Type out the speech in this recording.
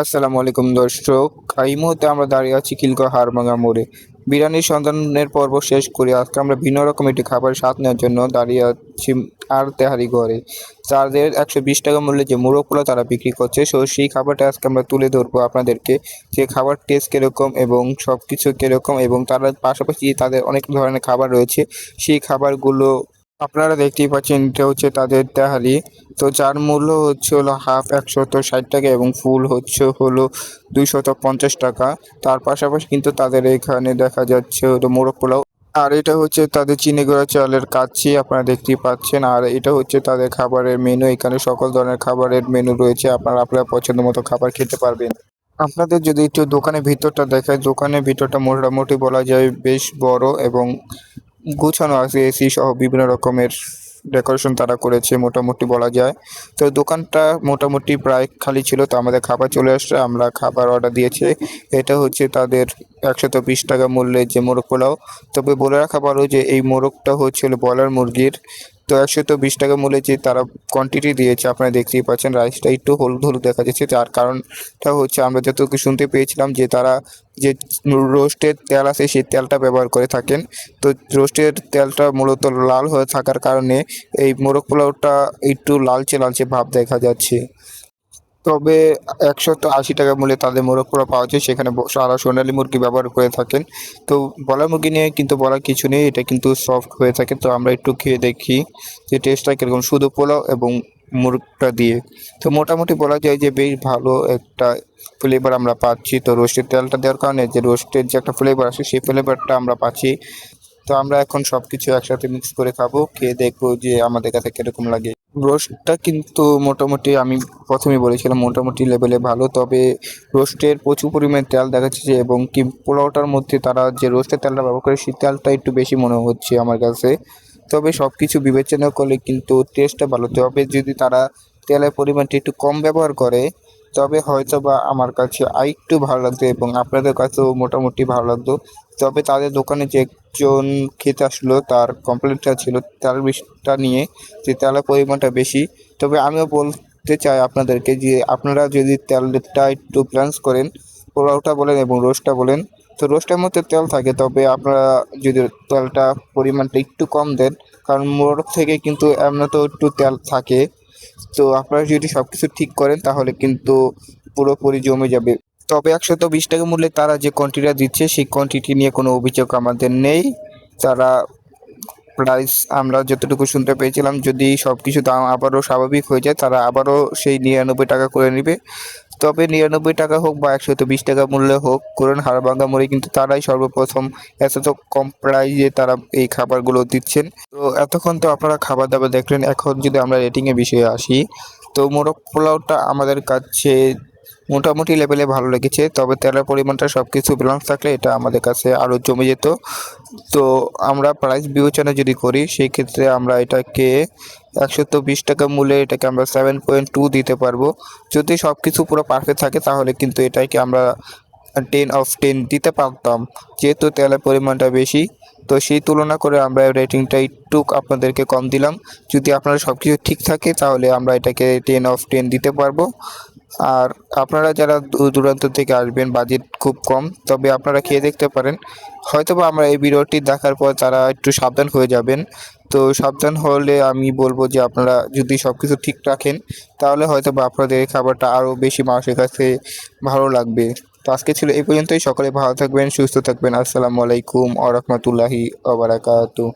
আসসালামু আলাইকুম দর্শক। এই মুহূর্তে আমরা দাঁড়িয়ে আছি খিলগাঁও হাড়ভাঙা মোড়ে। বিরিয়ানির সন্ধানের পর্ব শেষ করে আজকে আমরা ভিন্ন রকম একটি খাবারের স্বাদ নেওয়ার জন্য দাঁড়িয়ে আছি আর তেহারি ঘরে। যাদের ১২০ টাকা মূল্যে যে মোরগ পোলাও তারা বিক্রি করছে, সেই খাবারটা আজকে আমরা তুলে ধরবো আপনাদেরকে। যে খাবার টেস্ট কীরকম এবং সব কিছু কীরকম, এবং তার পাশাপাশি তাদের অনেক ধরনের খাবার রয়েছে, সেই খাবারগুলো আপনারা দেখতেই পাচ্ছেন। এটা হচ্ছে তাদের তেহারি। তো যার মূল্য হচ্ছে হলো হাফ ১৬০ টাকা এবং ফুল হচ্ছে হলো ২৫০ টাকা। তার পাশাপাশি কিন্তু তাদের এখানে দেখা যাচ্ছে হলো মোরগ পোলাও। আর এটা হচ্ছে তাদের চিনি গুঁড়া চালের কাচ্চি, আপনারা দেখতেই পাচ্ছেন। আর এটা হচ্ছে তাদের খাবারের মেনু। এখানে সকল ধরনের খাবারের মেনু রয়েছে, আপনারা আপনার পছন্দ মতো খাবার খেতে পারবেন। আপনাদের যদি একটু দোকানের ভিতরটা দেখায়, দোকানের ভিতরটা মোটামুটি বলা যায় বেশ বড় এবং গুছানো আছে। এসি সহ বিভিন্ন রকমের ডেকোরেশন তারা করেছে মোটামুটি বলা যায়। তো দোকানটা মোটামুটি প্রায় খালি ছিল, তো আমাদের খাবার চলে আসছে, আমরা খাবার অর্ডার দিয়েছি। এটা হচ্ছে তাদের ১২০ টাকা মূল্যের যে মোরগ পোলাও। তবে বলে রাখা ভালো যে এই মোরগটা হচ্ছিল ব্রয়লার মুরগির। তো ১২০ টাকা মূল্যে যে তারা কোয়ান্টিটি দিয়েছে আপনারা দেখতেই পাচ্ছেন। রাইসটা একটু হলুদ হলুদ দেখা যাচ্ছে, তার কারণটা হচ্ছে আমরা যতটুকু শুনতে পেয়েছিলাম যে তারা যে রোস্টের তেল আছে সেই তেলটা ব্যবহার করে থাকেন। তো রোস্টের তেলটা মূলত লাল হয়ে থাকার কারণে এই মোরগ পোলাওটা একটু লালচে লালচে ভাব দেখা যাচ্ছে। তবে ১৮০ টাকা মূল্যে তাদের মোরগ পোলাও পাওয়া যায়, সেখানে সাদা সোনালী মুরগি ব্যবহার করে থাকেন। তো ব্রয়লার মুরগি নিয়ে কিন্তু বলার কিছু নেই, এটা কিন্তু সফট হয়ে থাকে। তো আমরা একটু খেয়ে দেখি যে টেস্টটা কীরকম শুধু পোলাও এবং মুরগটা দিয়ে। তো মোটামুটি বলা যায় যে বেশ ভালো একটা ফ্লেভার আমরা পাচ্ছি। তো রোস্টের তেলটা দেওয়ার কারণে যে রোস্টের যে একটা ফ্লেভার আসে সেই ফ্লেভারটা আমরা পাচ্ছি। তো আমরা এখন সবকিছু একসাথে মিক্স করে খাবো, খেয়ে দেখবো যে আমাদের কাছে কিরকম লাগে। রোস্টটা কিন্তু মোটামুটি আমি প্রথমেই বলেছিলাম মোটামুটি লেভেলে ভালো। তবে রোস্টের প্রচুর পরিমাণে তেল দেখাচ্ছে যে, এবং কি পোলাওটার মধ্যে তারা যে রোস্টের তেলটা ব্যবহার করে সেই তেলটা একটু বেশি মনে হচ্ছে আমার কাছে। তবে সব কিছু বিবেচনা করলে কিন্তু টেস্টটা ভালো। তবে যদি তারা তেলের পরিমাণটা একটু কম ব্যবহার করে তবে হয়তোবা আমার কাছে আরেকটু ভালো লাগতো এবং আপনাদের কাছেও মোটামুটি ভালো লাগতো। তবে তাদের দোকানে যে একজন খেতে আসলো তার কমপ্লেইনটা ছিল তেলের বিষটা নিয়ে, যে তেলের পরিমাণটা বেশি। তবে আমিও বলতে চাই আপনাদেরকে যে আপনারা যদি তেলটা একটু ব্যালেন্স করেন, পোলাওটা বলেন এবং রোস্টটা বলেন, তো রোস্টের মধ্যে তেল থাকে, তবে আপনারা যদি তেলটা পরিমাণটা একটু কম দেন, কারণ মোরগ থেকে কিন্তু এমনিতেও একটু তেল থাকে। তো আপনারা যদি সব কিছু ঠিক করেন তাহলে কিন্তু পুরোপুরি জমে যাবে। তবে ১২০ টাকা মূল্যে তারা যে কোয়ান্টিটিটা দিচ্ছে সেই কোয়ান্টিটি নিয়ে কোনো অভিযোগ আমাদের নেই। তারা প্রাইস আমরা যতটুকু শুনতে পেয়েছিলাম, যদি সব কিছু দাম আবারও স্বাভাবিক হয়ে যায় তারা আবারও সেই ৯৯ টাকা করে নেবে। তবে ৯৯ টাকা হোক বা ১২০ টাকা মূল্যে হোক, কারণ হাড়ভাঙা মোড়ে কিন্তু তারাই সর্বপ্রথম এত কম প্রাইসে তারা এই খাবারগুলো দিচ্ছেন। তো এতক্ষণ তো আপনারা খাবার দাবার দেখলেন, এখন যদি আমরা রেটিংয়ের বিষয়ে আসি, তো মোরগ পোলাওটা আমাদের কাছে মোটামুটি লেভেলে ভালো লেগেছে। তবে তেলের পরিমাণটা সব কিছু ব্যালেন্স থাকলে এটা আমাদের কাছে আরও জমে যেত। তো আমরা প্রাইস বিবেচনা যদি করি সেই ক্ষেত্রে আমরা এটাকে ১২০ টাকা মূল্যে এটাকে আমরা 7.2 দিতে পারবো। যদি সব কিছু পুরো পারফেক্ট থাকে তাহলে কিন্তু এটাকে আমরা 10/10 দিতে পারতাম, যেহেতু তেলের পরিমাণটা বেশি। তো সেই তুলনা করে আমরা রেটিংটা একটু আপনাদেরকে কম দিলাম। যদি আপনারা সব কিছু ঠিক থাকে তাহলে আমরা এটাকে 10/10 দিতে পারবো। আর আপনারা যারা দূর দূরান্ত থেকে আসবেন, বাজেট খুব কম, তবে আপনারা খেয়ে দেখতে পারেন। হয়তোবা আমরা এই ভিডিওটি দেখার পর তারা একটু সাবধান হয়ে যাবেন। তো সাবধান হলে আমি বলবো যে আপনারা যদি সব কিছু ঠিক রাখেন তাহলে হয়তোবা আপনাদের এই খাবারটা আরও বেশি মানুষের কাছে ভালো লাগবে। তো আজকে ছিল এই পর্যন্তই। সকলে ভালো থাকবেন, সুস্থ থাকবেন। আসসালামু আলাইকুম ওয়া রাহমাতুল্লাহি ওয়া বারাকাতুহু।